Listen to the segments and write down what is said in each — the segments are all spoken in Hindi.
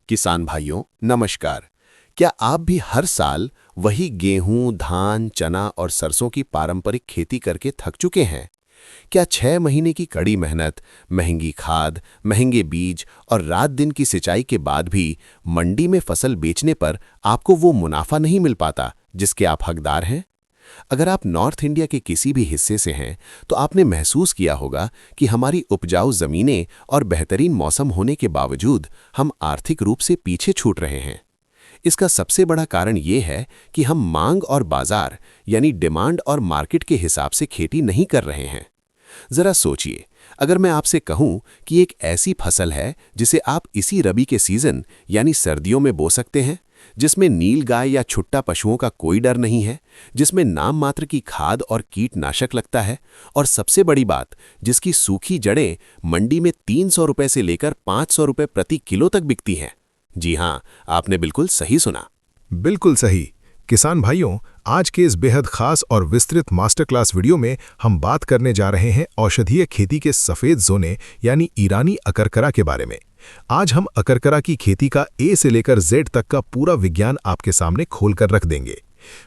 किसान भाइयों नमस्कार। क्या आप भी हर साल वही गेहूं, धान, चना और सरसों की पारंपरिक खेती करके थक चुके हैं? क्या 6 महीने की कड़ी मेहनत, महंगी खाद, महंगे बीज और रात दिन की सिंचाई के बाद भी मंडी में फसल बेचने पर आपको वो मुनाफा नहीं मिल पाता जिसके आप हकदार हैं? अगर आप नॉर्थ इंडिया के किसी भी हिस्से से हैं, तो आपने महसूस किया होगा कि हमारी उपजाऊ जमीनें और बेहतरीन मौसम होने के बावजूद हम आर्थिक रूप से पीछे छूट रहे हैं। इसका सबसे बड़ा कारण ये है कि हम मांग और बाजार यानी डिमांड और मार्केट के हिसाब से खेती नहीं कर रहे हैं। जरा सोचिए, अगर मैं आपसे कहूं कि एक ऐसी फसल है जिसे आप इसी रबी के सीजन यानी सर्दियों में बो सकते हैं, जिसमें नील गाय या छुट्टा पशुओं का कोई डर नहीं है, जिसमें नाम मात्र की खाद और कीटनाशक लगता है, और सबसे बड़ी बात, जिसकी सूखी जड़ें मंडी में 300 रुपए से लेकर 500 रुपए प्रति किलो तक बिकती हैं। जी हां, आपने बिल्कुल सही सुना। बिल्कुल सही। किसान भाइयों, आज के इस बेहद खास और विस्तृत मास्टर क्लास वीडियो में हम बात करने जा रहे हैं औषधीय खेती के सफ़ेद जोने यानी ईरानी अकरकरा के बारे में। आज हम अकरकरा की खेती का ए से लेकर जेड तक का पूरा विज्ञान आपके सामने खोलकर रख देंगे।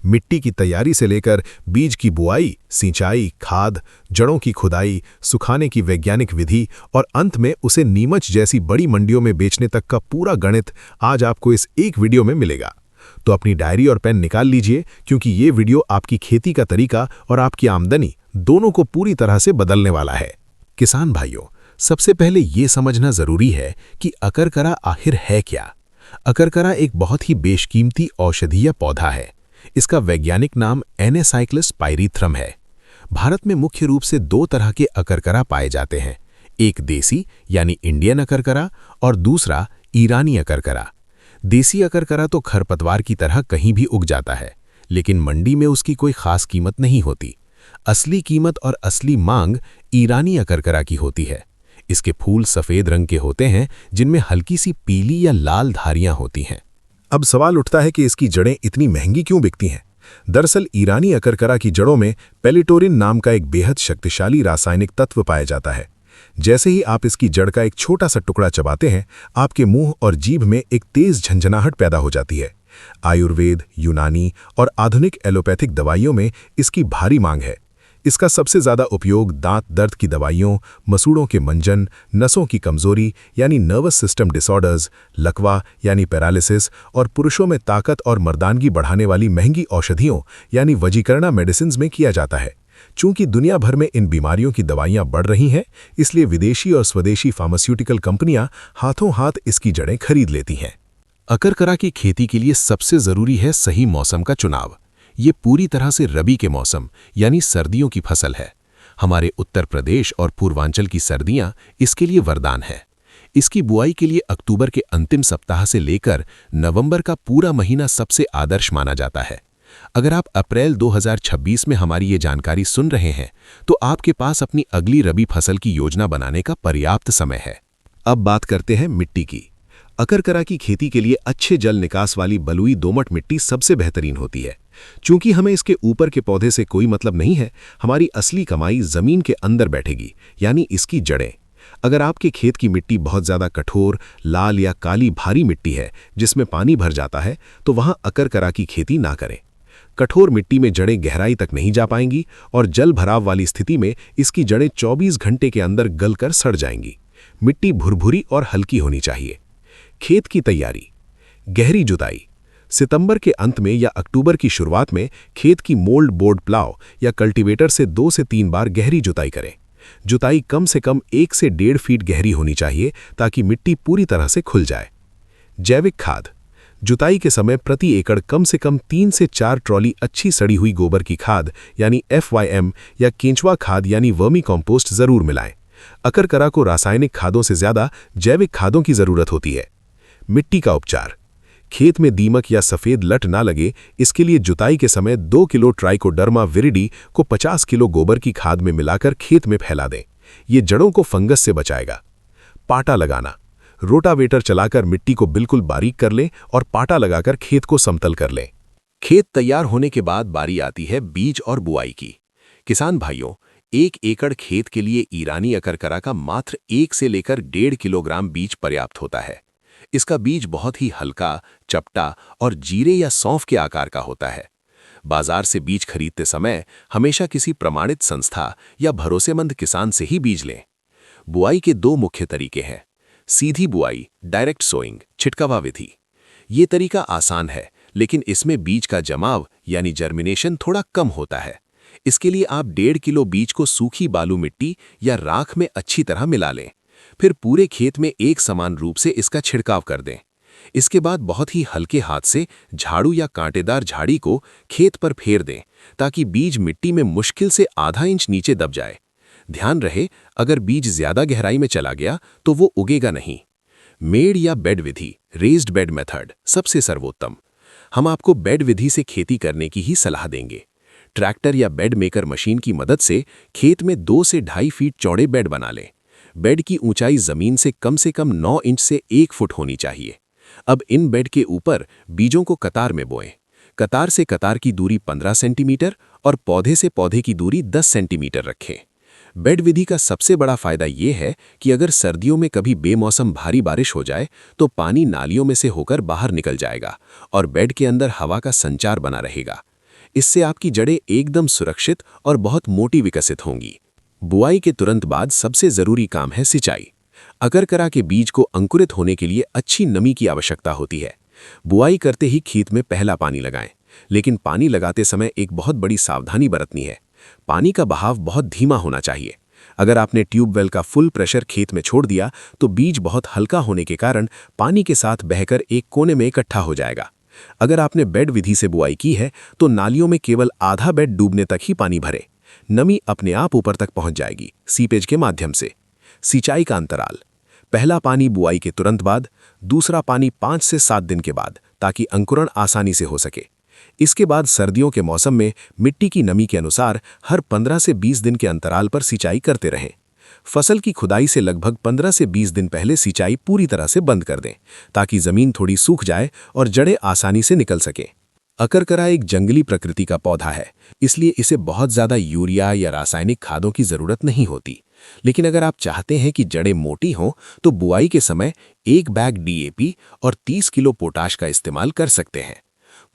मिट्टी की तैयारी से लेकर बीज की बुआई, सिंचाई, खाद, जड़ों की खुदाई, सुखाने की वैज्ञानिक विधि और अंत में उसे नीमच जैसी बड़ी मंडियों में बेचने तक का पूरा गणित आज आपको इस एक वीडियो में मिलेगा। तो अपनी डायरी और पेन निकाल लीजिए, क्योंकि ये वीडियो आपकी खेती का तरीका और आपकी आमदनी दोनों को पूरी तरह से बदलने वाला है। किसान भाइयों, सबसे पहले ये समझना जरूरी है कि अकरकरा आखिर है क्या। अकरकरा एक बहुत ही बेशकीमती औषधीय पौधा है। इसका वैज्ञानिक नाम एनेसाइक्लिस पाइरीथ्रम है। भारत में मुख्य रूप से 2 तरह के अकरकरा पाए जाते हैं, एक देसी यानी इंडियन अकरकरा और दूसरा ईरानी अकरकरा। देसी अकरकरा तो खरपतवार की तरह कहीं भी उग जाता है, लेकिन मंडी में उसकी कोई खास कीमत नहीं होती। असली कीमत और असली मांग ईरानी अकरकरा की होती है। इसके फूल सफ़ेद रंग के होते हैं, जिनमें हल्की सी पीली या लाल धारियां होती हैं। अब सवाल उठता है कि इसकी जड़ें इतनी महंगी क्यों बिकती हैं। दरअसल ईरानी अकरकरा की जड़ों में पेलिटोरिन नाम का एक बेहद शक्तिशाली रासायनिक तत्व पाया जाता है। जैसे ही आप इसकी जड़ का एक छोटा सा टुकड़ा चबाते हैं, आपके मुंह और जीभ में एक तेज झंझनाहट पैदा हो जाती है। आयुर्वेद, यूनानी और आधुनिक एलोपैथिक दवाइयों में इसकी भारी मांग है। इसका सबसे ज़्यादा उपयोग दांत दर्द की दवाइयों, मसूड़ों के मंजन, नसों की कमजोरी यानी नर्वस सिस्टम डिसऑर्डर्स, लकवा यानी पैरालिसिस और पुरुषों में ताकत और मर्दानगी बढ़ाने वाली महंगी औषधियों यानी वजीकरणा मेडिसिन्स में किया जाता है। चूंकि दुनिया भर में इन बीमारियों की दवाइयां बढ़ रही हैं, इसलिए विदेशी और स्वदेशी फार्मास्यूटिकल कंपनियां हाथों हाथ इसकी जड़ें खरीद लेती हैं। अकरकरा की खेती के लिए सबसे जरूरी है सही मौसम का चुनाव। ये पूरी तरह से रबी के मौसम यानी सर्दियों की फसल है। हमारे उत्तर प्रदेश और पूर्वांचल की सर्दियां इसके लिए वरदान है। इसकी बुआई के लिए अक्टूबर के अंतिम सप्ताह से लेकर नवंबर का पूरा महीना सबसे आदर्श माना जाता है। अगर आप अप्रैल 2026 में हमारी ये जानकारी सुन रहे हैं, तो आपके पास अपनी अगली रबी फसल की योजना बनाने का पर्याप्त समय है। अब बात करते हैं मिट्टी की। अकरकरा की खेती के लिए अच्छे जल निकास वाली बलुई दोमट मिट्टी सबसे बेहतरीन होती है। चूंकि हमें इसके ऊपर के पौधे से कोई मतलब नहीं है, हमारी असली कमाई जमीन के अंदर बैठेगी, यानी इसकी जड़ें। अगर आपके खेत की मिट्टी बहुत ज्यादा कठोर, लाल या काली भारी मिट्टी है जिसमें पानी भर जाता है, तो वहां अकरकरा की खेती ना करें। कठोर मिट्टी में जड़ें गहराई तक नहीं जा पाएंगी और जल भराव वाली स्थिति में इसकी जड़ें 24 घंटे के अंदर गलकर सड़ जाएंगी। मिट्टी भुरभुरी और हल्की होनी चाहिए। खेत की तैयारी। गहरी जुताई। सितंबर के अंत में या अक्टूबर की शुरुआत में खेत की मोल्ड बोर्ड प्लाव या कल्टीवेटर से 2 से 3 बार गहरी जुताई करें। जुताई कम से कम 1 से 1.5 फीट गहरी होनी चाहिए, ताकि मिट्टी पूरी तरह से खुल जाए। जैविक खाद। जुताई के समय प्रति एकड़ कम से कम 3 से 4 ट्रॉली अच्छी सड़ी हुई गोबर की खाद यानी FYM या केंचुआ खाद यानी वर्मी कॉम्पोस्ट जरूर मिलाएं। अकरकरा को रासायनिक खादों से ज्यादा जैविक खादों की जरूरत होती है। मिट्टी का उपचार। खेत में दीमक या सफेद लट ना लगे, इसके लिए जुताई के समय 2 किलो ट्राइकोडर्मा विरिडी को 50 किलो गोबर की खाद में मिलाकर खेत में फैला दें। ये जड़ों को फंगस से बचाएगा। पाटा लगाना। रोटावेटर चलाकर मिट्टी को बिल्कुल बारीक कर लें और पाटा लगाकर खेत को समतल कर लें। खेत तैयार होने के बाद बारी आती है बीज और बुआई की। किसान भाइयों, 1 एकड़ खेत के लिए ईरानी अकरकरा का मात्र 1 से लेकर 1.5 किलोग्राम बीज पर्याप्त होता है। इसका बीज बहुत ही हल्का, चपटा और जीरे या सौंफ के आकार का होता है। बाजार से बीज खरीदते समय हमेशा किसी प्रमाणित संस्था या भरोसेमंद किसान से ही बीज लें। बुआई के दो मुख्य तरीके हैं। सीधी बुआई, डायरेक्ट सोइंग, छिटकावा विधि। ये तरीका आसान है, लेकिन इसमें बीज का जमाव यानी जर्मिनेशन थोड़ा कम होता है। इसके लिए आप 1.5 किलो बीज को सूखी बालू मिट्टी या राख में अच्छी तरह मिला लें। फिर पूरे खेत में एक समान रूप से इसका छिड़काव कर दें। इसके बाद बहुत ही हल्के हाथ से झाड़ू या कांटेदार झाड़ी को खेत पर फेर दें, ताकि बीज मिट्टी में मुश्किल से आधा इंच नीचे दब जाए। ध्यान रहे, अगर बीज ज्यादा गहराई में चला गया तो वो उगेगा नहीं। मेड़ या बेड विधि, रेज्ड बेड मेथड, सबसे सर्वोत्तम। हम आपको बेड विधि से खेती करने की ही सलाह देंगे। ट्रैक्टर या बेड मेकर मशीन की मदद से खेत में 2 से 2.5 फीट चौड़े बेड बना लें। बेड की ऊंचाई जमीन से कम 9 इंच से 1 फुट होनी चाहिए। अब इन बेड के ऊपर बीजों को कतार में बोएं। कतार से कतार की दूरी 15 सेंटीमीटर और पौधे से पौधे की दूरी 10 सेंटीमीटर रखें। बेड विधि का सबसे बड़ा फायदा ये है कि अगर सर्दियों में कभी बेमौसम भारी बारिश हो जाए तो पानी नालियों में से होकर बाहर निकल जाएगा और बेड के अंदर हवा का संचार बना रहेगा। इससे आपकी जड़ें एकदम सुरक्षित और बहुत मोटी विकसित होंगी। बुआई के तुरंत बाद सबसे जरूरी काम है सिंचाई। अकरकरा के बीज को अंकुरित होने के लिए अच्छी नमी की आवश्यकता होती है। बुआई करते ही खेत में पहला पानी लगाएं, लेकिन पानी लगाते समय एक बहुत बड़ी सावधानी बरतनी है। पानी का बहाव बहुत धीमा होना चाहिए। अगर आपने ट्यूबवेल का फुल प्रेशर खेत में छोड़ दिया तो बीज बहुत हल्का होने के कारण पानी के साथ बहकर एक कोने में इकट्ठा हो जाएगा। अगर आपने बेड विधि से बुआई की है तो नालियों में केवल आधा बेड डूबने तक ही पानी भरे। नमी अपने आप ऊपर तक पहुंच जाएगी सीपेज के माध्यम से। सिंचाई का अंतराल, पहला पानी बुआई के तुरंत बाद, दूसरा पानी 5 से 7 दिन के बाद, ताकि अंकुरण आसानी से हो सके। इसके बाद सर्दियों के मौसम में मिट्टी की नमी के अनुसार हर 15 से 20 दिन के अंतराल पर सिंचाई करते रहें। फसल की खुदाई से लगभग 15 से 20 दिन पहले सिंचाई पूरी तरह से बंद कर दें, ताकि जमीन थोड़ी सूख जाए और जड़ें आसानी से निकल सके। अकरकरा एक जंगली प्रकृति का पौधा है, इसलिए इसे बहुत ज्यादा यूरिया या रासायनिक खादों की जरूरत नहीं होती। लेकिन अगर आप चाहते हैं कि जड़ें मोटी हों तो बुआई के समय 1 बैग DAP और 30 किलो पोटाश का इस्तेमाल कर सकते हैं।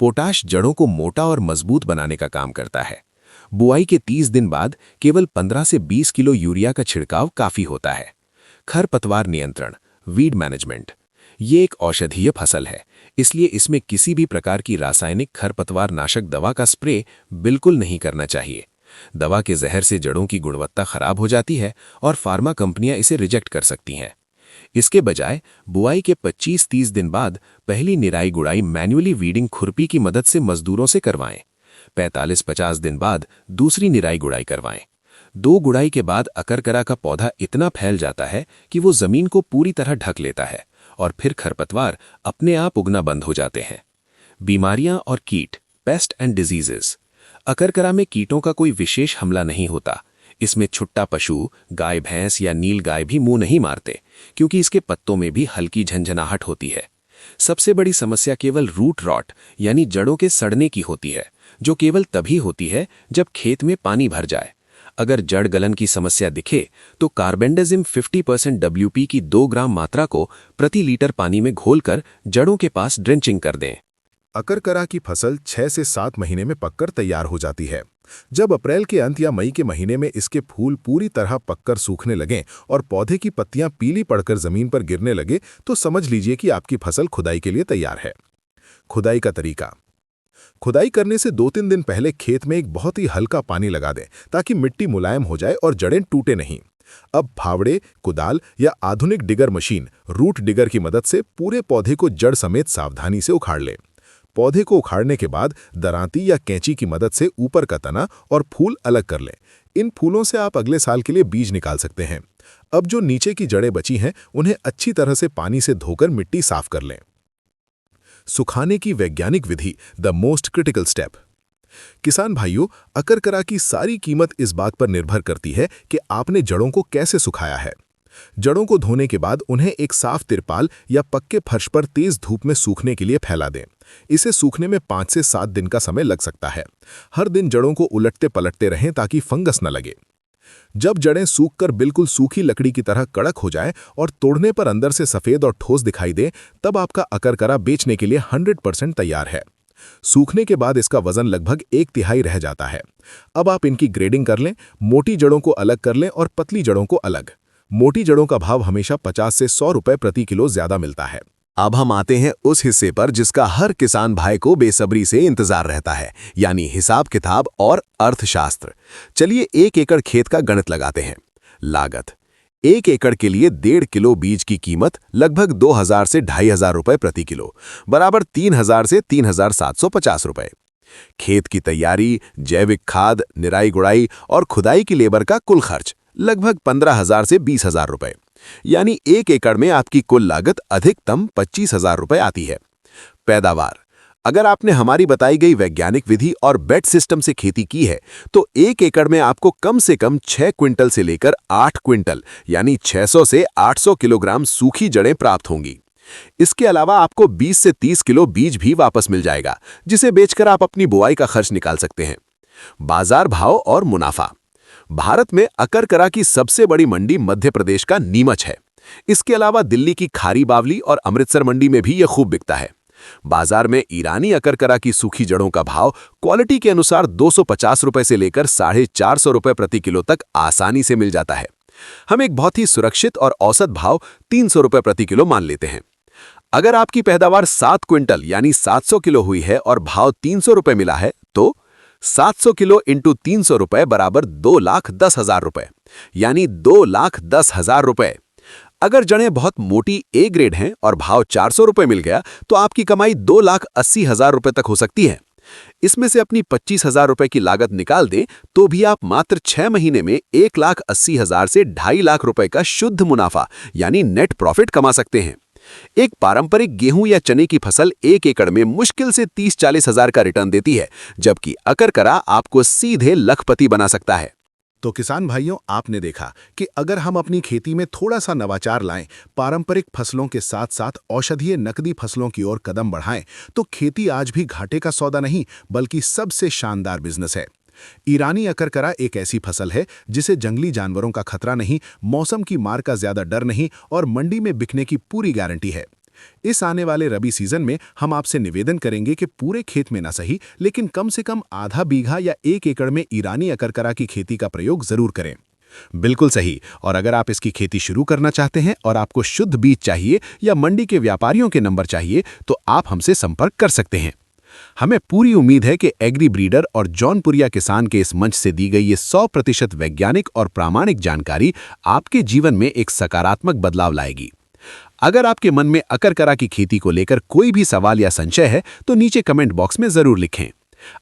पोटाश जड़ों को मोटा और मजबूत बनाने का काम करता है। बुआई के 30 दिन बाद केवल 15 से 20 किलो यूरिया का छिड़काव काफी होता है। खरपतवार नियंत्रण, वीड मैनेजमेंट, ये एक औषधीय फसल है, इसलिए इसमें किसी भी प्रकार की रासायनिक खरपतवार नाशक दवा का स्प्रे बिल्कुल नहीं करना चाहिए। दवा के जहर से जड़ों की गुणवत्ता खराब हो जाती है और फार्मा कंपनियां इसे रिजेक्ट कर सकती हैं। इसके बजाय बुआई के 25-30 दिन बाद पहली निराई गुड़ाई मैन्युअली वीडिंग खुरपी की मदद से मजदूरों से करवाएं। 45-50 दिन बाद दूसरी निराई गुड़ाई करवाएं। 2 गुड़ाई के बाद अकरकरा का पौधा इतना फैल जाता है कि वो जमीन को पूरी तरह ढक लेता है और फिर खरपतवार अपने आप उगना बंद हो जाते हैं। बीमारियां और कीट, पेस्ट एंड डिजीजेस। अकरकरा में कीटों का कोई विशेष हमला नहीं होता। इसमें छुट्टा पशु, गाय भैंस या नील गाय भी मुंह नहीं मारते, क्योंकि इसके पत्तों में भी हल्की झंझनाहट होती है। सबसे बड़ी समस्या केवल रूट रॉट यानी जड़ों के सड़ने की होती है, जो केवल तभी होती है जब खेत में पानी भर जाए। अगर जड़ गलन की समस्या दिखे तो कार्बेंडाजिम 50% WP की 2 ग्राम मात्रा को प्रति लीटर पानी में घोलकर जड़ों के पास ड्रेंचिंग कर दें। अकरकरा की फसल 6 से 7 महीने में पककर तैयार हो जाती है। जब अप्रैल के अंत या मई के महीने में इसके फूल पूरी तरह पककर सूखने लगें और पौधे की पत्तियां पीली पड़कर जमीन पर गिरने लगे तो समझ लीजिए कि आपकी फसल खुदाई के लिए तैयार है। खुदाई का तरीका, खुदाई करने से 2-3 दिन पहले खेत में एक बहुत ही हल्का पानी लगा दें, ताकि मिट्टी मुलायम हो जाए और जड़ें टूटे नहीं। अब फावड़े, कुदाल या आधुनिक डिगर मशीन रूट डिगर की मदद से पूरे पौधे को जड़ समेत सावधानी से उखाड़ लें। पौधे को उखाड़ने के बाद दरांती या कैंची की मदद से ऊपर का तना और फूल अलग कर लें। इन फूलों से आप अगले साल के लिए बीज निकाल सकते हैं। अब जो नीचे की जड़ें बची हैं, उन्हें अच्छी तरह से पानी से धोकर मिट्टी साफ कर लें। सुखाने की वैज्ञानिक विधि, द मोस्ट क्रिटिकल स्टेप। किसान भाइयों, अकरकरा की सारी कीमत इस बात पर निर्भर करती है कि आपने जड़ों को कैसे सुखाया है। जड़ों को धोने के बाद उन्हें एक साफ तिरपाल या पक्के फर्श पर तेज धूप में सूखने के लिए फैला दें। इसे सूखने में 5 से 7 दिन का समय लग सकता है। हर दिन जड़ों को उलटते पलटते रहें ताकि फंगस न लगे। जब जड़ें सूखकर बिल्कुल सूखी लकड़ी की तरह कड़क हो जाए और तोड़ने पर अंदर से सफेद और ठोस दिखाई दे, तब आपका अकरकरा बेचने के लिए 100% तैयार है। सूखने के बाद इसका वजन लगभग 1/3 रह जाता है। अब आप इनकी ग्रेडिंग कर लें, मोटी जड़ों को अलग कर लें और पतली जड़ों को अलग। मोटी जड़ों का भाव हमेशा 50 से 100 रुपए प्रति किलो ज्यादा मिलता है। अब हम आते हैं उस हिस्से पर जिसका हर किसान भाई को बेसब्री से इंतजार रहता है, यानी हिसाब किताब और अर्थशास्त्र। चलिए 1 एकड़ खेत का गणित लगाते हैं। लागत 1 एकड़ के लिए 1.5 किलो बीज की कीमत लगभग 2000 से 2500 रुपए प्रति किलो, बराबर 3000 से 3750 रुपए। खेत की तैयारी, जैविक खाद, निराई गुड़ाई और खुदाई की लेबर का कुल खर्च लगभग 15,000 से 20,000 रुपए, यानी 1 एकड़ में आपकी कुल लागत अधिकतम 25,000 रुपए आती है। पैदावार, अगर आपने हमारी बताई गई वैज्ञानिक विधि और बेड सिस्टम से खेती की है तो 1 एकड़ में आपको कम से कम 6 क्विंटल से लेकर 8 क्विंटल यानी 600 से 800 किलोग्राम सूखी जड़ें प्राप्त होंगी। इसके अलावा आपको 20 से 30 किलो बीज भी वापस मिल जाएगा, जिसे बेचकर आप अपनी बुआई का खर्च निकाल सकते हैं। बाजार भाव और मुनाफा, भारत में अकरकरा की सबसे बड़ी मंडी मध्य प्रदेश का नीमच है। इसके अलावा दिल्ली की खारी बावली और अमृतसर मंडी में भी यह खूब बिकता है। बाजार में ईरानी अकरकरा की सूखी जड़ों का भाव क्वालिटी के अनुसार 250 रुपए से लेकर 450 रुपए प्रति किलो तक आसानी से मिल जाता है। हम एक बहुत ही सुरक्षित और औसत भाव 300 रुपए प्रति किलो मान लेते हैं। अगर आपकी पैदावार 7 क्विंटल यानी 700 किलो हुई है और भाव 300 रुपए मिला है तो 700 किलो इंटू 300 रुपए बराबर 2,10,000 रुपए, यानी 2,10,000 रुपए। अगर जड़ें बहुत मोटी ए ग्रेड हैं और भाव 400 रुपए मिल गया तो आपकी कमाई 2,80,000 रुपए तक हो सकती है। इसमें से अपनी 25,000 रुपए की लागत निकाल दें तो भी आप मात्र 6 महीने में 1,80,000 से 2.5 लाख रुपए का शुद्ध मुनाफा यानी नेट प्रॉफिट कमा सकते हैं। एक पारंपरिक गेहूं या चने की फसल 1 एकड़ में मुश्किल से 30-40 हजार का रिटर्न देती है, जबकि अकरकरा आपको सीधे लखपति बना सकता है। तो किसान भाइयों, आपने देखा कि अगर हम अपनी खेती में थोड़ा सा नवाचार लाएं, पारंपरिक फसलों के साथ साथ औषधीय नकदी फसलों की ओर कदम बढ़ाएं, तो खेती आज भी घाटे का सौदा नहीं बल्कि सबसे शानदार बिजनेस है। ईरानी अकरकरा एक ऐसी फसल है जिसे जंगली जानवरों का खतरा नहीं, मौसम की मार का ज्यादा डर नहीं और मंडी में बिकने की पूरी गारंटी है। इस आने वाले रबी सीजन में हम आपसे निवेदन करेंगे कि पूरे खेत में ना सही लेकिन कम से कम आधा बीघा या 1 एकड़ में ईरानी अकरकरा की खेती का प्रयोग जरूर करें। बिल्कुल सही। और अगर आप इसकी खेती शुरू करना चाहते हैं और आपको शुद्ध बीज चाहिए या मंडी के व्यापारियों के नंबर चाहिए तो आप हमसे संपर्क कर सकते हैं। हमें पूरी उम्मीद है कि एग्री ब्रीडर और जौनपुरिया किसान के इस मंच से दी गई ये 100% वैज्ञानिक और प्रामाणिक जानकारी आपके जीवन में एक सकारात्मक बदलाव लाएगी। अगर आपके मन में अकरकरा की खेती को लेकर कोई भी सवाल या संशय है तो नीचे कमेंट बॉक्स में जरूर लिखें।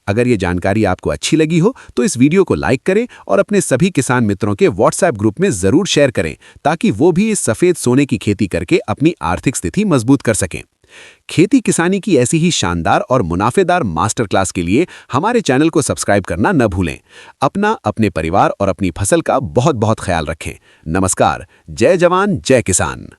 अगर ये जानकारी आपको अच्छी लगी हो तो इस वीडियो को लाइक करें और अपने सभी किसान मित्रों के व्हाट्सएप ग्रुप में जरूर शेयर करें ताकि वो भी इस सफेद सोने की खेती करके अपनी आर्थिक स्थिति मजबूत कर सकें। खेती किसानी की ऐसी ही शानदार और मुनाफेदार मास्टर क्लास के लिए हमारे चैनल को सब्सक्राइब करना न भूलें। अपना, अपने परिवार और अपनी फसल का बहुत बहुत ख्याल रखें। नमस्कार। जय जवान, जय किसान।